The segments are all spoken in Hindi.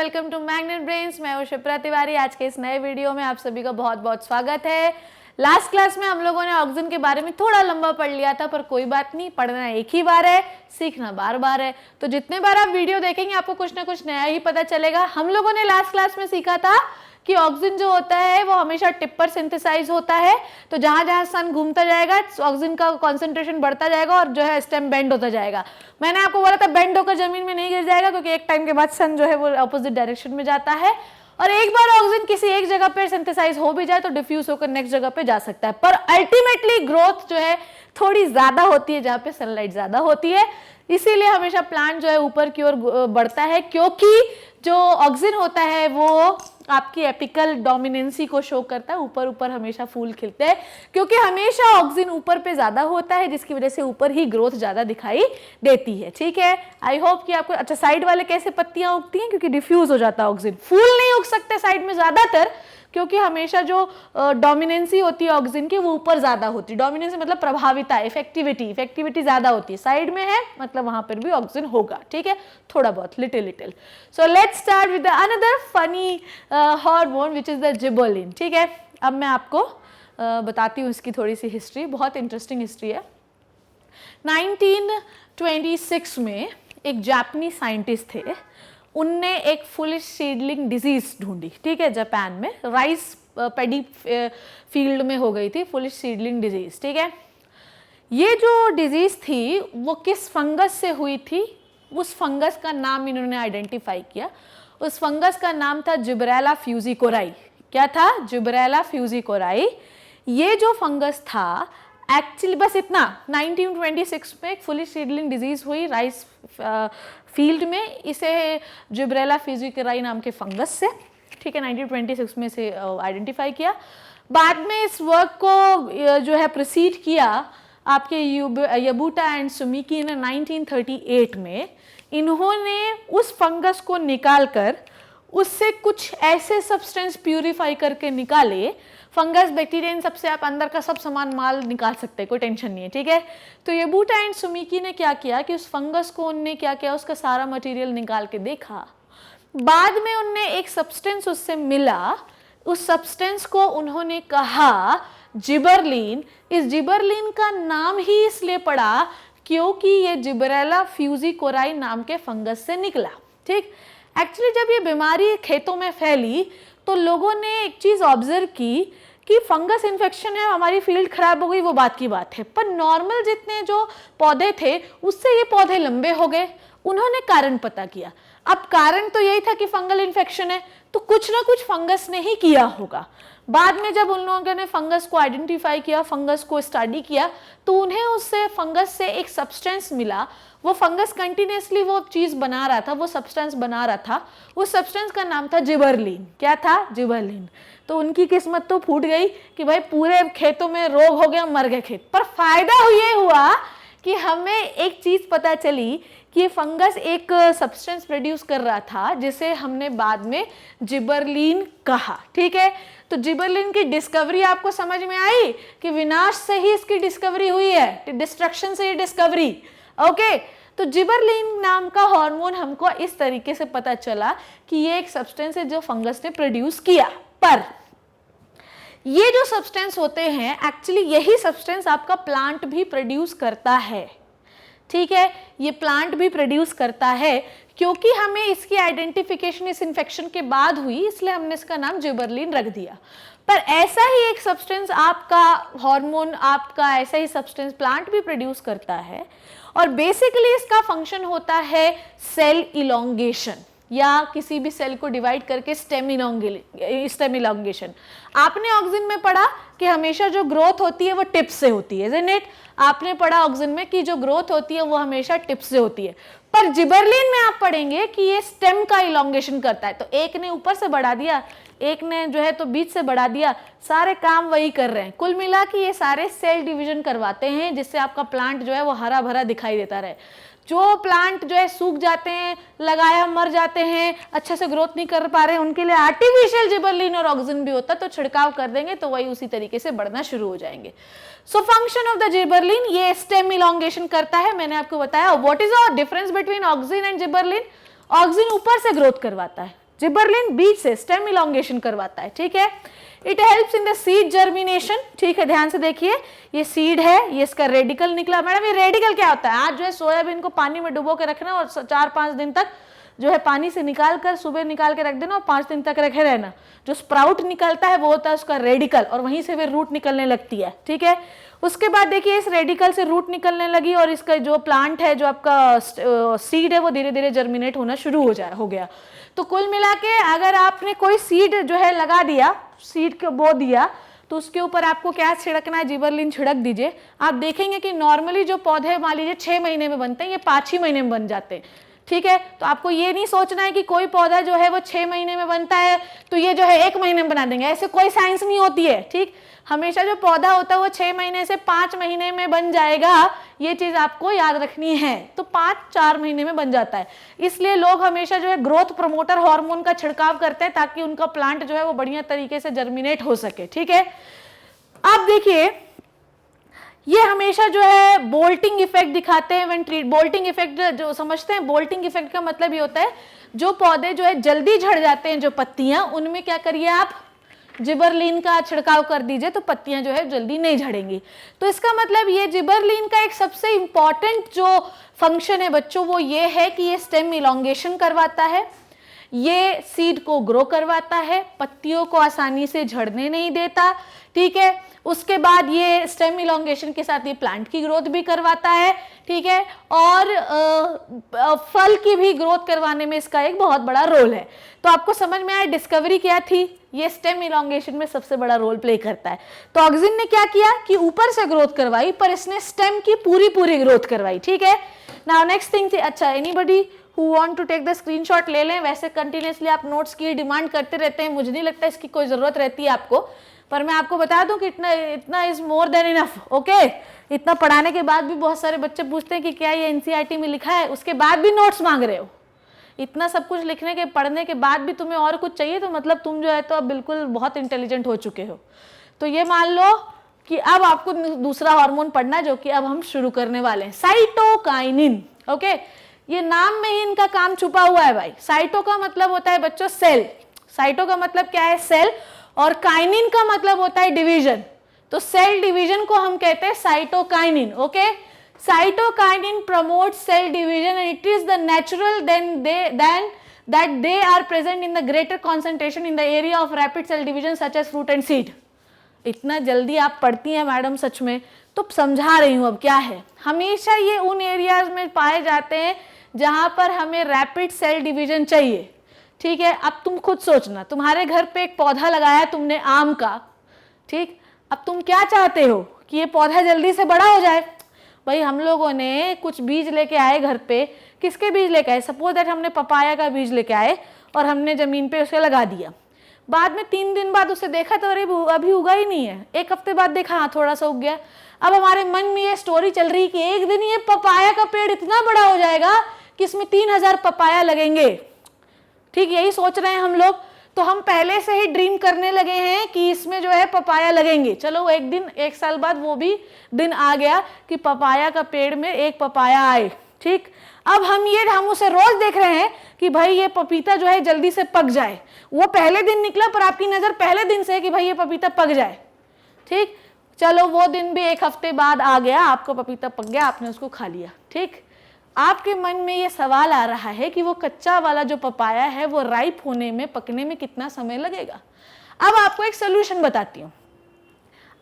Welcome to magnet brains. मैं हूँ शिप्रा तिवारी। आज के इस नए वीडियो में आप सभी का बहुत बहुत स्वागत है। लास्ट क्लास में हम लोगों ने ऑक्सीजन के बारे में थोड़ा लंबा पढ़ लिया था, पर कोई बात नहीं, पढ़ना एक ही बार है, सीखना बार बार है। तो जितने बार आप वीडियो देखेंगे आपको कुछ ना कुछ नया ही पता चलेगा। हम लोगों ने लास्ट क्लास में सीखा था कि ऑक्सीजन जो होता है वो हमेशा टिप पर सिंथेसाइज होता है। तो जहां जहां सन घूमता जाएगा ऑक्सीजन का कॉन्सेंट्रेशन बढ़ता जाएगा और जो है स्टेम बेंड होता जाएगा। मैंने आपको बोला था बेंड होकर जमीन में नहीं गिर जाएगा, क्योंकि एक टाइम के बाद सन जो है वो अपोजिट डायरेक्शन में जाता है। और एक बार ऑक्सीजन किसी एक जगह पे सिंथेसाइज हो भी जाए तो डिफ्यूज होकर नेक्स्ट जगह पे जा सकता है, पर अल्टीमेटली ग्रोथ जो है थोड़ी ज्यादा होती है जहां पे सनलाइट ज्यादा होती है। इसीलिए हमेशा प्लांट जो है ऊपर की ओर बढ़ता है, क्योंकि जो ऑक्सीजन होता है वो आपकी एपिकल डोमिनेंसी को शो करता है। ऊपर ऊपर हमेशा फूल खिलते हैं, क्योंकि हमेशा ऑक्सीजन ऊपर पे ज्यादा होता है, जिसकी वजह से ऊपर ही ग्रोथ ज्यादा दिखाई देती है। ठीक है, आई होप कि आपको अच्छा साइड वाले कैसे पत्तियां उगती हैं, क्योंकि डिफ्यूज हो जाता है ऑक्सीजन। फूल नहीं उग सकते साइड में ज्यादातर, क्योंकि हमेशा जो डोमिनेंसी होती है ऑक्सीजन की वो ऊपर ज्यादा होती है। डोमिनेंसी मतलब प्रभाविता, इफेक्टिविटी ज्यादा होती है। साइड में है मतलब वहां पर भी ऑक्सीजन होगा, ठीक है, थोड़ा बहुत, little. So let's start with another funny hormone which is the gibberellin. ठीक है, अब मैं आपको बताती हूँ इसकी थोड़ी सी हिस्ट्री, बहुत इंटरेस्टिंग हिस्ट्री है। 1926 में एक जापानी साइंटिस्ट थे, उनने एक फुलिश सीडलिंग डिजीज ढूंढी। ठीक है, जापान में राइस पैडी फील्ड में हो गई थी फुलिश सीडलिंग डिजीज। ठीक है, ये जो डिजीज थी वो किस फंगस से हुई थी, उस फंगस का नाम इन्होंने आइडेंटिफाई किया। उस फंगस का नाम था जिबरेला फ्यूजिकोराई। क्या था? जिबरेला फ्यूजिकोराई। ये जो फंगस था एक्चुअली बस इतना, 1926 में एक फुलिश सीडलिंग डिजीज हुई राइस फील्ड में, इसे जिबरेला फ्यूजिकोराई नाम के फंगस से, ठीक है, 1926 में से आइडेंटिफाई किया। बाद में इस वर्क को जो है प्रोसीड किया आपके यबूटा एंड सुमिकी ने 1938 में। इन्होंने उस फंगस को निकालकर उससे कुछ ऐसे सब्सटेंस प्यूरिफाई करके निकाले। फंगस, बैक्टीरिया, इन सबसे आप अंदर का सब सामान माल निकाल सकते हैं, कोई टेंशन नहीं है। ठीक है, तो यबूटा एंड सुमिकी ने क्या किया कि उस फंगस को उनने क्या किया, उसका सारा मटेरियल निकाल के देखा। बाद में उनने एक सब्सटेंस उससे मिला, उस सब्सटेंस को उन्होंने कहा जिबरेलिन। इस जिबरेलिन का नाम ही इसलिए पड़ा क्योंकि ये जिबरेला फ्यूजिकोराई नाम के फंगस से निकला। ठीक, एक्चुअली जब ये बीमारी खेतों में फैली तो लोगों ने एक चीज ऑब्जर्व की कि फंगस इन्फेक्शन है, हमारी फील्ड खराब हो गई, वो बात की बात है, पर नॉर्मल जितने जो पौधे थे उससे ये पौधे लंबे हो गए। उन्होंने कारण पता किया। अब कारण तो यही था कि फंगल इन्फेक्शन है, तो कुछ ना कुछ फंगस ने ही किया होगा। बाद में जब उन लोगों ने फंगस को आइडेंटिफाई किया, फंगस को स्टडी किया, तो उन्हें उससे फंगस से एक सब्सटेंस मिला। वो फंगस कंटिन्यूसली वो चीज बना रहा था, वो सब्सटेंस बना रहा था। उस सब्सटेंस का नाम था जिबरेलिन। क्या था? जिबरेलिन। तो उनकी किस्मत तो फूट गई कि भाई पूरे खेतों में रोग हो गया, मर गए खेत। पर फायदा ये हुआ कि हमें एक चीज पता चली कि ये फंगस एक सब्सटेंस प्रोड्यूस कर रहा था जिसे हमने बाद में जिबरेलिन कहा। ठीक है, तो जिबरेलिन की डिस्कवरी आपको समझ में आई कि विनाश से ही इसकी डिस्कवरी हुई है, डिस्ट्रक्शन से ये डिस्कवरी। ओके, तो जिबरेलिन नाम का हार्मोन हमको इस तरीके से पता चला कि ये एक सब्सटेंस है जो फंगस ने प्रोड्यूस किया। पर ये जो सब्सटेंस होते हैं एक्चुअली यही सब्सटेंस आपका प्लांट भी प्रोड्यूस करता है। ठीक है, ये प्लांट भी प्रोड्यूस करता है, क्योंकि हमें इसकी आइडेंटिफिकेशन इस इन्फेक्शन के बाद हुई, इसलिए हमने इसका नाम जिबरेलिन रख दिया। पर ऐसा ही एक सब्सटेंस आपका हार्मोन, आपका ऐसा ही सब्सटेंस प्लांट भी प्रोड्यूस करता है, और बेसिकली इसका फंक्शन होता है सेल इलोंगेशन, या किसी भी सेल को डिवाइड करके स्टेम इलोंगेशन। आपने ऑक्सीजन में पढ़ा कि हमेशा जो ग्रोथ होती है वो टिप से होती है, isn't it? आपने पढ़ा ऑक्सीजन में कि जो ग्रोथ होती है वो हमेशा टिप से होती है, पर जिबरेलिन में आप पढ़ेंगे कि ये स्टेम का इलोंगेशन करता है। तो एक ने ऊपर से बढ़ा दिया, एक ने जो है तो बीच से बढ़ा दिया, सारे काम वही कर रहे हैं। कुल मिला कि ये सारे सेल डिवीजन करवाते हैं, जिससे आपका प्लांट जो है वो हरा भरा दिखाई देता रहे। जो प्लांट जो है सूख जाते हैं, लगाया मर जाते हैं, अच्छे से ग्रोथ नहीं कर पा रहे हैं, उनके लिए आर्टिफिशियल जिबरेलिन और ऑक्सीजन भी होता है, तो छिड़काव कर देंगे तो वही उसी तरीके से बढ़ना शुरू हो जाएंगे। So function of the gibberellin, ये स्टेम इलोंगेशन करता है, मैंने आपको बताया। What is the difference between oxygen and gibberellin? Oxygen ऊपर से ग्रोथ करवाता है, जिबरलिन बीज से स्टेम इलॉन्गेशन करवाता है, ठीक है। It helps in the seed germination, ठीक है, ध्यान से देखिए, ये सीड है, ये इसका रेडिकल निकला। मैडम ये रेडिकल क्या होता है? आज जो है सोयाबीन को पानी में डुबो के रखना और 4-5 दिन तक जो है पानी से निकाल कर सुबह निकाल के रख देना और 5 दिन तक रखे रहना। जो स्प्राउट निकलता है वो होता है उसका रेडिकल, और वहीं से फिर रूट निकलने लगती है, ठीक है। उसके बाद देखिए इस रेडिकल से रूट निकलने लगी और इसका जो प्लांट है, जो आपका सीड है, वो धीरे धीरे जर्मिनेट होना शुरू हो गया। तो कुल मिला के अगर आपने कोई सीड जो है लगा दिया, सीड को बो दिया, तो उसके ऊपर आपको क्या छिड़कना है? जिबरलिन छिड़क दीजिए। आप देखेंगे कि नॉर्मली जो पौधे मान लीजिए 6 महीने में बनते हैं, ये 5 ही महीने में बन जाते हैं, ठीक है। तो आपको ये नहीं सोचना है कि कोई पौधा जो है वो 6 महीने में बनता है तो ये जो है 1 महीने में बना देंगे, ऐसे कोई साइंस नहीं होती है, ठीक। हमेशा जो पौधा होता है वो 6 महीने से 5 महीने में बन जाएगा, ये चीज आपको याद रखनी है। तो 5-4 महीने में बन जाता है, इसलिए लोग हमेशा जो है ग्रोथ प्रमोटर हार्मोन का छिड़काव करते हैं ताकि उनका प्लांट जो है वो बढ़िया तरीके से जर्मिनेट हो सके, ठीक है। अब देखिए ये हमेशा जो है बोल्टिंग इफेक्ट दिखाते हैं। व्हेन बोल्टिंग इफेक्ट जो समझते हैं, बोल्टिंग इफेक्ट का मतलब ये होता है जो पौधे जो है जल्दी झड़ जाते हैं, जो पत्तियां, उनमें क्या करिए आप जिबरलिन का छिड़काव कर दीजिए तो पत्तियां जो है जल्दी नहीं झड़ेंगी। तो इसका मतलब ये जिबरलिन का एक सबसे इंपॉर्टेंट जो फंक्शन है बच्चों, वो ये है कि ये स्टेम इलॉन्गेशन करवाता है, ये सीड को ग्रो करवाता है, पत्तियों को आसानी से झड़ने नहीं देता, ठीक है। उसके बाद ये स्टेम इलॉन्गेशन के साथ ये प्लांट की ग्रोथ भी करवाता है, ठीक है, और फल की भी ग्रोथ करवाने में इसका एक बहुत बड़ा रोल है। तो आपको समझ में आया डिस्कवरी क्या थी? ये स्टेम इलॉन्गेशन में सबसे बड़ा रोल प्ले करता है। तो ऑक्सिन ने क्या किया कि ऊपर से ग्रोथ करवाई, पर इसने स्टेम की पूरी ग्रोथ करवाई, ठीक है। नाउ नेक्स्ट थिंग थी, अच्छा anybody who want to take the screenshot ले लें। वैसे कंटिन्यूसली आप नोट्स की डिमांड करते रहते हैं, मुझे नहीं लगता इसकी कोई जरूरत रहती है आपको, पर मैं आपको बता दूं कि इतना is more than enough, okay. इतना पढ़ाने के बाद भी बहुत सारे बच्चे पूछते हैं कि क्या ये एनसीईआरटी में लिखा है, उसके बाद भी नोट्स मांग रहे हो। इतना सब कुछ लिखने के पढ़ने के बाद भी तुम्हें और कुछ चाहिए, तो मतलब तुम जो है तो अब बिल्कुल बहुत इंटेलिजेंट हो चुके हो। तो ये मान लो कि अब आपको दूसरा हार्मोन पढ़ना, जो कि अब हम शुरू करने वाले हैं, साइटोकाइनिन, ओके। ये नाम में ही इनका काम छुपा हुआ है भाई। साइटो का मतलब होता है बच्चों सेल, साइटो का मतलब क्या है? सेल, और काइनिन का मतलब होता है डिवीजन। तो सेल डिवीजन को हम कहते हैं cytokinin, okay. Cytokinin promotes cell division and it is the natural then that they are present in the greater concentration in the area of rapid cell division such as fruit and seed। इतना जल्दी आप पढ़ती हैं मैडम, सच में, तो समझा रही हूं अब क्या है। हमेशा ये उन एरियाज में पाए जाते हैं जहां पर हमें रैपिड सेल डिवीजन चाहिए, ठीक है। अब तुम खुद सोचना, तुम्हारे घर पे एक पौधा लगाया तुमने आम का, ठीक। अब तुम क्या चाहते हो कि ये पौधा जल्दी से बड़ा हो जाए। भाई हम लोगों ने कुछ बीज लेके आए घर पे, किसके बीज लेके आए? सपोज दैट हमने पपाया का बीज लेके आए और हमने जमीन पे उसे लगा दिया। बाद में 3 दिन बाद उसे देखा तो अरे अभी उगा ही नहीं है। 1 हफ्ते बाद देखा, हाँ थोड़ा सा उग गया। अब हमारे मन में ये स्टोरी चल रही कि एक दिन ये पपाया का पेड़ इतना बड़ा हो जाएगा कि इसमें 3000 पपाया लगेंगे, ठीक, यही सोच रहे हैं हम लोग। तो हम पहले से ही ड्रीम करने लगे हैं कि इसमें जो है पपाया लगेंगे। चलो एक दिन, 1 साल बाद वो भी दिन आ गया कि पपाया का पेड़ में 1 पपाया आए, ठीक। अब हम उसे रोज देख रहे हैं कि भाई ये पपीता जो है जल्दी से पक जाए। वो पहले दिन निकला, पर आपकी नजर पहले दिन से है कि भाई ये पपीता पक जाए, ठीक। चलो वो दिन भी 1 हफ्ते बाद आ गया, आपका पपीता पक गया, आपने उसको खा लिया, ठीक। आपके मन में ये सवाल आ रहा है कि वो कच्चा वाला जो पपाया है वो राइप होने में, पकने में कितना समय लगेगा। अब आपको एक सोल्यूशन बताती हूँ।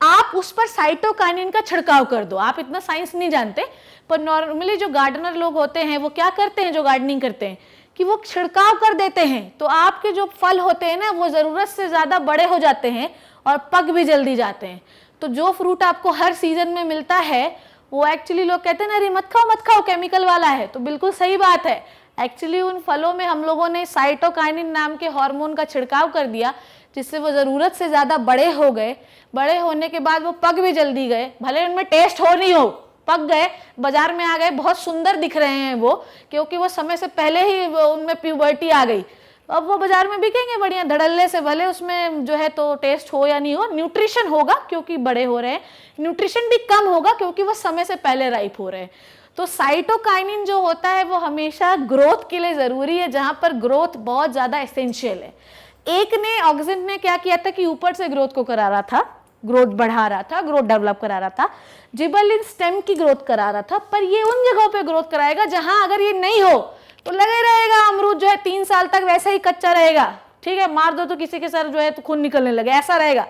आप उस पर साइटोकाइनिन का छिड़काव कर दो। आप इतना साइंस नहीं जानते, पर नॉर्मली जो गार्डनर लोग होते हैं वो क्या करते हैं, जो गार्डनिंग करते हैं, कि वो छिड़काव कर देते हैं। तो आपके जो फल होते हैं ना, वो जरूरत से ज्यादा बड़े हो जाते हैं और पक भी जल्दी जाते हैं। तो जो फ्रूट आपको हर सीजन में मिलता है वो एक्चुअली लोग कहते हैं ना, अरे मत खाओ केमिकल वाला है। तो बिल्कुल सही बात है। एक्चुअली उन फलों में हम लोगों ने साइटोकाइनिन नाम के हार्मोन का छिड़काव कर दिया, जिससे वो जरूरत से ज्यादा बड़े हो गए। बड़े होने के बाद वो पक भी जल्दी गए, भले उनमें टेस्ट हो नहीं हो, पक गए, बाजार में आ गए, बहुत सुंदर दिख रहे हैं वो, क्योंकि वो समय से पहले ही उनमें प्यूबर्टी आ गई। अब वो बाजार में बिकेंगे बढ़िया धड़ल्ले से, भले उसमें जो है तो टेस्ट हो या नहीं हो, न्यूट्रिशन होगा क्योंकि बड़े हो रहे हैं, न्यूट्रिशन भी कम होगा क्योंकि वो समय से पहले राइप हो रहे हैं। तो साइटोकाइनिन जो होता है वो हमेशा ग्रोथ के लिए जरूरी है, जहां पर ग्रोथ बहुत ज्यादा एसेंशियल है। एक ने ऑक्सिन ने क्या किया था कि ऊपर से ग्रोथ को करा रहा था, ग्रोथ बढ़ा रहा था, ग्रोथ डेवलप करा रहा था। जिबरेलिन स्टेम की ग्रोथ करा रहा था, पर ये उन जगहों पे ग्रोथ कराएगा जहां अगर ये नहीं हो तो लगे रहेगा अमरूद जो है 3 साल तक वैसे ही कच्चा रहेगा, ठीक है, मार दो तो किसी के सर जो है तो खून निकलने लगे, ऐसा रहेगा।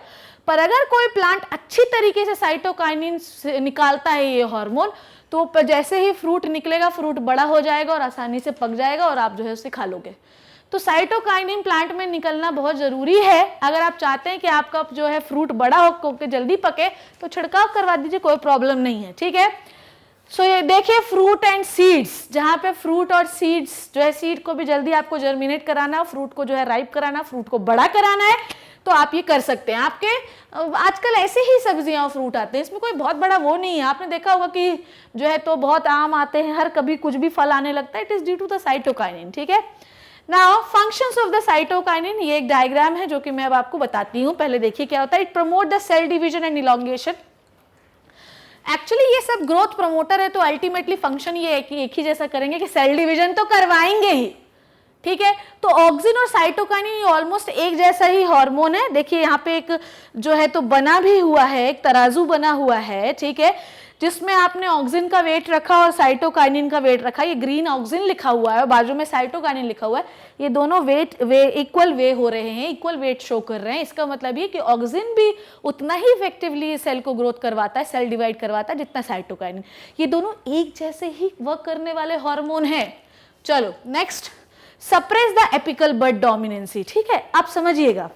पर अगर कोई प्लांट अच्छी तरीके से साइटोकाइनिन निकालता है ये हार्मोन, तो जैसे ही फ्रूट निकलेगा, फ्रूट बड़ा हो जाएगा और आसानी से पक जाएगा और आप जो है उसे खा लोगे। तो साइटोकाइनिन प्लांट में निकलना बहुत जरूरी है। अगर आप चाहते हैं कि आपका जो है फ्रूट बड़ा हो के जल्दी पके तो छिड़काव करवा दीजिए, कोई प्रॉब्लम नहीं है, ठीक है। सो ये देखिए फ्रूट एंड सीड्स, जहां पे फ्रूट और सीड्स जो है, सीड को भी जल्दी आपको जर्मिनेट कराना, फ्रूट को जो है राइप कराना, फ्रूट को बड़ा कराना है, तो आप ये कर सकते हैं। आपके आजकल ऐसे ही सब्जियां और फ्रूट आते हैं, इसमें कोई बहुत बड़ा वो नहीं है। आपने देखा होगा कि जो है तो बहुत आम आते हैं, हर कभी कुछ भी फल आने लगता है, it is due to the cytokinin, ठीक है। Now functions of the cytokinin, ये एक डायग्राम है जो कि मैं अब आपको बताती हूँ। पहले देखिए क्या होता है। It promote the cell division and elongation. Actually ये सब ग्रोथ प्रमोटर है, तो अल्टीमेटली फंक्शन ये एक ही जैसा करेंगे कि सेल डिवीजन तो करवाएंगे ही, ठीक है। तो ऑक्सिन और साइटोकाइनिन ऑलमोस्ट एक जैसा ही हार्मोन है। देखिए यहाँ पे एक जो है तो बना भी हुआ है, एक तराजू बना हुआ है, ठीक है, जिसमें आपने ऑक्सिन का वेट रखा और साइटोकाइनिन का वेट रखा। ये ग्रीन ऑक्सिन लिखा हुआ है और बाजू में साइटोकाइनिन लिखा हुआ है। ये दोनों वेट इक्वल वे हो रहे हैं, इक्वल वेट शो कर रहे हैं। इसका मतलब ये कि ऑक्सिन भी उतना ही इफेक्टिवली सेल को ग्रोथ करवाता है, सेल डिवाइड करवाता है, जितना साइटोकाइनिन। ये दोनों एक जैसे ही वर्क करने वाले हार्मोन हैं। चलो next, suppress the apical bud dominance, ठीक है। आप समझिएगा,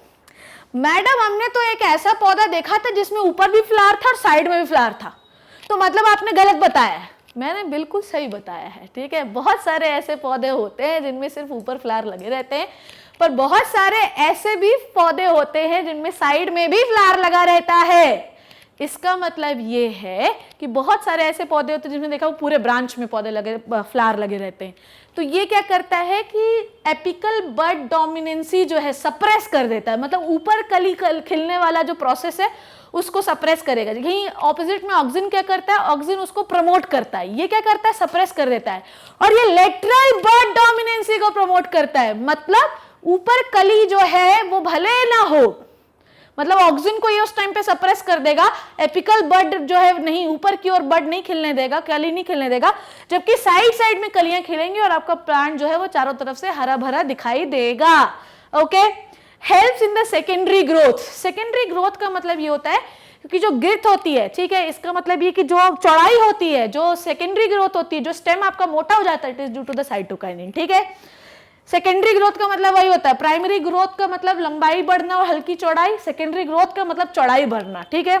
मैडम हमने तो एक ऐसा पौधा देखा था जिसमें ऊपर भी फ्लावर था और साइड में भी फ्लावर था, तो मतलब आपने गलत बताया है। मैंने बिल्कुल सही बताया है, ठीक है। बहुत सारे ऐसे पौधे होते हैं जिनमें सिर्फ ऊपर फ्लावर लगे रहते हैं, पर बहुत सारे ऐसे भी पौधे होते हैं जिनमें साइड में भी फ्लावर लगा रहता है। इसका मतलब ये है कि बहुत सारे ऐसे पौधे होते हैं जिसमें देखा वो पूरे ब्रांच में पौधे लगे, फ्लावर लगे रहते हैं। तो ये क्या करता है कि एपिकल बड डोमिनेंसी जो है सप्रेस कर देता है, मतलब ऊपर कली खिलने वाला जो प्रोसेस है उसको सप्रेस करेगा। यही ऑपोजिट में ऑक्सिन क्या करता है, ऑक्सिन उसको प्रमोट करता है, ये क्या करता है, सप्रेस कर देता है। और ये लेटरल बड डोमिनेंसी को प्रमोट करता है, मतलब ऊपर कली जो है वो भले ना हो, मतलब ऑक्सिन को ये उस टाइम पे सप्रेस कर देगा, एपिकल बड जो है नहीं, ऊपर की ओर बड नहीं खिलने देगा, कली नहीं खिलने देगा, जबकि साइड साइड में कलियां खिलेंगी और आपका प्लांट जो है वो चारों तरफ से हरा भरा दिखाई देगा। Okay, helps in the secondary growth. Secondary growth का मतलब ये होता है क्योंकि जो गिर्थ होती है, ठीक है, इसका मतलब ये कि जो चौड़ाई होती है, जो सेकेंडरी ग्रोथ होती है, जो स्टेम आपका मोटा हो जाता है, it is due to the cytokinin, ठीक है। सेकेंडरी ग्रोथ का मतलब वही होता है, प्राइमरी ग्रोथ का मतलब लंबाई बढ़ना और हल्की चौड़ाई, सेकेंडरी ग्रोथ का मतलब चौड़ाई बढ़ना, ठीक है।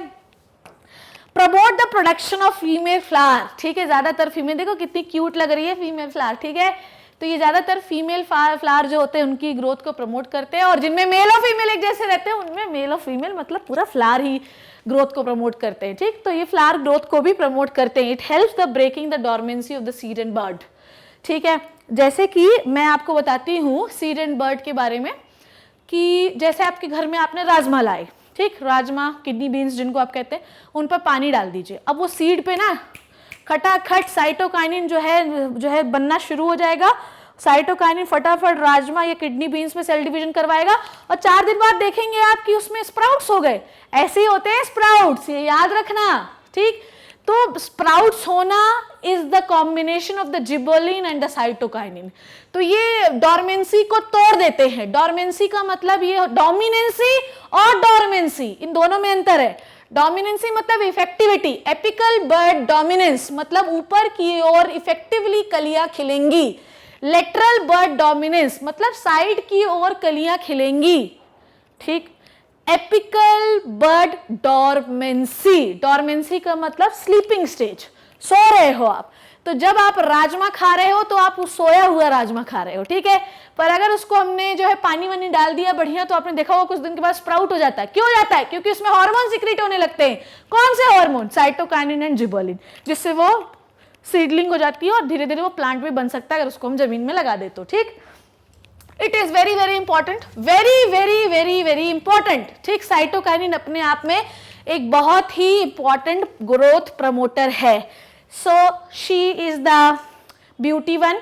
Promote the production of female flower, ठीक है, ज्यादातर फीमेल, देखो कितनी क्यूट लग रही है फीमेल फ्लावर, ठीक है। तो ये ज्यादातर फीमेल फ्लावर जो होते हैं उनकी ग्रोथ को प्रमोट करते हैं, और जिनमें मेल और फीमेल एक जैसे रहते हैं उनमें मेल और फीमेल मतलब पूरा फ्लावर ही ग्रोथ को प्रमोट करते हैं, ठीक। तो ये फ्लावर ग्रोथ को भी प्रमोट करते हैं। It helps the breaking the dormancy of the seed and bud, ठीक है। जैसे कि मैं आपको बताती हूँ सीड एंड बर्ड के बारे में, कि जैसे आपके घर में आपने राजमा लाए, ठीक, राजमा, किडनी बीन्स जिनको आप कहते हैं, उन पर पानी डाल दीजिए। अब वो सीड पे ना खटाखट साइटोकाइनिन जो है बनना शुरू हो जाएगा। साइटोकाइनिन फटाफट राजमा या किडनी बीन्स में सेल डिवीजन करवाएगा और 4 दिन बाद देखेंगे आप कि उसमें स्प्राउट्स हो गए। ऐसे ही होते हैं स्प्राउट्स, ये याद रखना, ठीक। तो स्प्राउट्स होना is the combination of the gibberellin and the cytokinin. तो ये डोरमेंसी को तोड़ देते हैं। डोरमेंसी का मतलब ये, डोमिनेंसी और डोरमेंसी इन दोनों में अंतर है। डोमिनेंसी मतलब इफेक्टिविटी, एपिकल बड डोमिनेंस मतलब ऊपर की ओर इफेक्टिवली कलियां खिलेंगी। लेटरल बड डोमिनेंस मतलब साइड की ओर कलियां खिलेंगी, ठीक। एपिकल बड डोरमेंसी, डोरमेंसी का मतलब स्लीपिंग स्टेज, सो रहे हो आप। तो जब आप राजमा खा रहे हो तो आप उस सोया हुआ राजमा खा रहे हो, ठीक है। पर अगर उसको हमने जो है पानी वानी डाल दिया बढ़िया, तो आपने देखा होगा कुछ दिन के बाद स्प्राउट हो जाता है। क्यों हो जाता है? क्योंकि उसमें हार्मोन सीक्रेट होने लगते हैं। कौन से हार्मोन? साइटोकाइनिन एंड जिबरेलिन, जिससे वो सीडलिंग हो जाती है और धीरे धीरे वो प्लांट भी बन सकता है अगर उसको हम जमीन में लगा दे तो, ठीक। It is very very important, very very very very important, ठीक। साइटोकाइनिन अपने आप में एक बहुत ही इंपॉर्टेंट ग्रोथ प्रमोटर है। So she is the beauty one.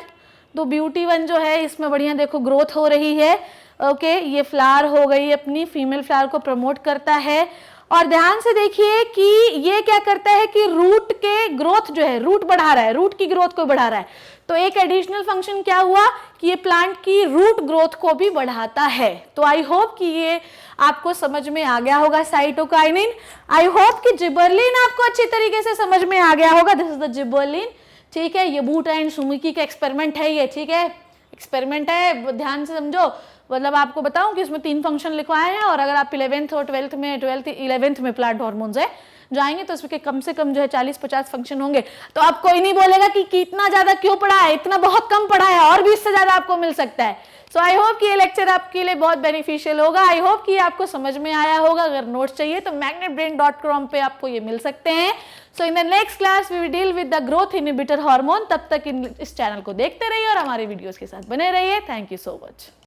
तो ब्यूटी वन जो है इसमें बढ़िया देखो ग्रोथ हो रही है। ओके, ये फ्लावर हो गई अपनी, फीमेल फ्लावर को प्रमोट करता है। और ध्यान से देखिए कि ये क्या करता है कि रूट के ग्रोथ जो है, रूट बढ़ा रहा है, रूट की ग्रोथ को बढ़ा रहा है। तो एक एडिशनल फंक्शन क्या हुआ कि ये प्लांट की रूट ग्रोथ को भी बढ़ाता है। तो आई होप कि ये आपको समझ में आ गया होगा साइटोकाइनिन। आई होप कि जिबरलिन आपको अच्छी तरीके से समझ में आ गया होगा। दिस इज द जिबरलिन, ठीक है। ये बूट एंड सुमुकी का एक्सपेरिमेंट है ये, ठीक है, एक्सपेरिमेंट है, ध्यान से समझो। मतलब आपको बताऊं कि इसमें 3 फंक्शन लिखवाए हैं, और अगर आप 11th और 11th में प्लांट हॉर्मोन्स है जाएंगे तो इसके कम से कम जो है 40-50 फंक्शन होंगे। तो आप कोई नहीं बोलेगा कि इतना ज्यादा क्यों पढ़ा है, इतना बहुत कम पढ़ा है, और भी इससे ज्यादा आपको मिल सकता है। सो आई होप कि ये लेक्चर आपके लिए बहुत बेनिफिशियल होगा। आई होप कि आपको समझ में आया होगा। अगर नोट्स चाहिए तो magnetbrain.com पे आपको ये मिल सकते हैं। So in the next class we will deal with the growth inhibitor hormone. तब तक इस चैनल को देखते रहिए और हमारे वीडियोस के साथ बने रहिए। Thank you so much.